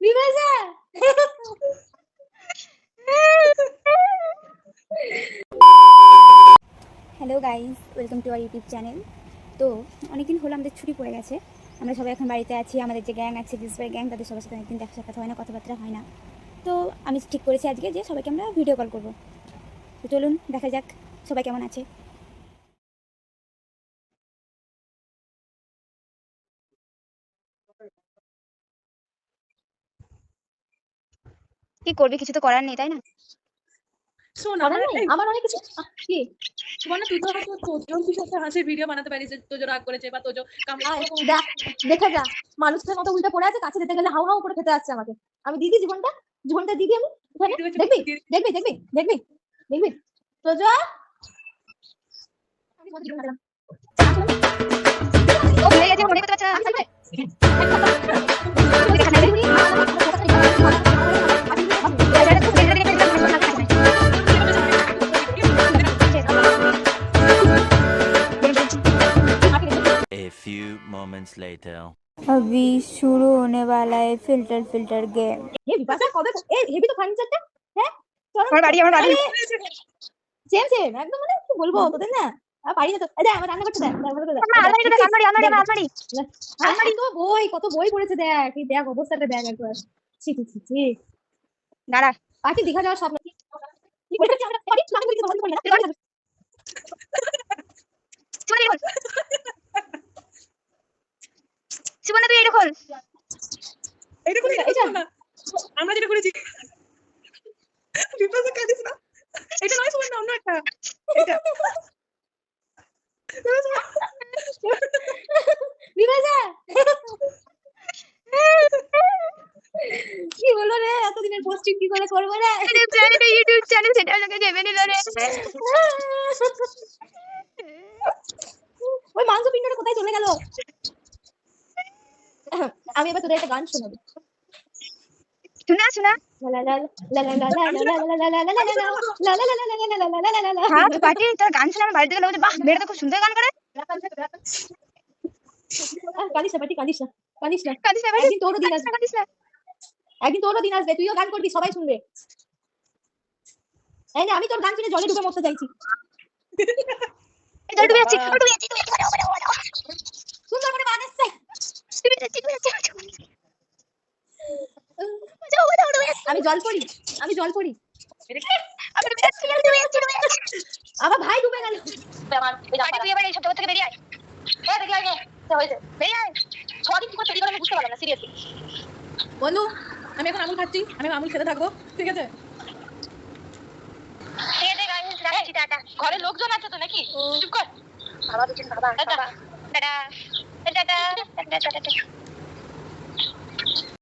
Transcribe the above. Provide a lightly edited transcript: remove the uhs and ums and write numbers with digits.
Bipasha hello guys, welcome to our YouTube channel. তো অনেকদিন হলো আমাদের ছুটি পড়ে গেছে। আমরা সবাই এখন বাড়িতে আছি। আমাদের যে গ্যাং আছে, বিজবাই গ্যাং, তাদের সবার সাথে অনেকদিন দেখা সাক্ষাৎ হয় না, কথাবার্তা হয় না। তো আমি ঠিক করেছি আজকে যে সবাইকে আমরা ভিডিও কল করবো। তো চলুন দেখা যাক সবাই কেমন আছে। কি করবি, কিছু তো করার নেই, তাই না? শোন, আমার অনেক কিছু কি সুবর্ণা, তুই তো হয়তো তোজোর কিছু একটা হাসির ভিডিও বানাতে পারিস যে তোজো রাগ করেছে বা তোজো দেখে যা মানুষের মতো উল্টা পড়ে আছে, কাছে যেতে গেলে হাউ হাউ করে খেতে আসছে আমাকে। আমি দিদি জীবনটা দিদি আমি দেখবি দেখবি দেখবি দেখবি দেখবি তোজো ও ভুলে গেছে, মনে করতে পারছে না। A few moments later. अभी शुरू होने वाला है फिल्टर गेम। ये विपाशा कबे ये भी तो ফার্নিচারটা হ্যাঁ চলো আমার বাড়ি সেম সেম একদম, মানে কি বলবো তোদের না পারি না তো। এই আমার রান্না করতে দেখ আলমারি তো বই, কত বই পড়েছে দেখ, এই দেখ অবস্থাটা দেখ একবার। ছি ছি ছি ছি দাঁড়া, পাখি দীঘা যাওয়ার স্বপ্ন কি বলছিস? আমরা পারি না করে বন্ধ করি না সুবর্ণা তুই এটা খোল। এটা করে এটা না আমরা যেটা করেছি বিপাশা কাঁদিস না, এটা নয় সুবর্ণা, অন্য একটা এটা বিপাশা কি বলবো রে, এতদিনের পোস্টিং কি করে করবো রে, ইউটিউব চ্যানেল সেটা আমাকে দেবে না রে। ওই মাংস পিণ্ডটা কোথায় চলে গেল? আমি এবার তোদের একটা গান শোনাবো। শোনা হাত পাটি তোর গান শুনে আমার বাড়িতে গেলে বাহ, মেয়েটা তো খুব সুন্দর গান করে। কাঁদিস না পাটি, কাঁদিস না কাঁদিস না, কাঁদিস না ভাই, একদিন তোরও দিন আসবে, কাঁদিস না। একদিন তোরও দিন আসবে, তুইও গান করবি, সবাই শুনবে। এই যে আমি তোর গান শুনে জলে ডুবে মরতে চাইছি। এই ডুবে যাচ্ছি, সুন্দর করে গান এসছে। আমি জল পড়ি, আমি জল পড়ি, আবার ভাই ডুবে গেল। তুই এবার এই সব জগৎ থেকে বেরিয়ে আয়। হ্যাঁ বেরিয়ে আয়, বেরিয়ে আয়। 6 দিন কি করে তৈরি করে আমি বুঝতে পারলাম না, সিরিয়াসলি। বন্ধু, আমি এখন আমুল খাচ্ছি, আমি আমুল খেতে থাকবো, ঠিক আছে? ঘরে লোকজন আছে তো নাকি? চুপ কর। বাবা tata tata tata tata tata.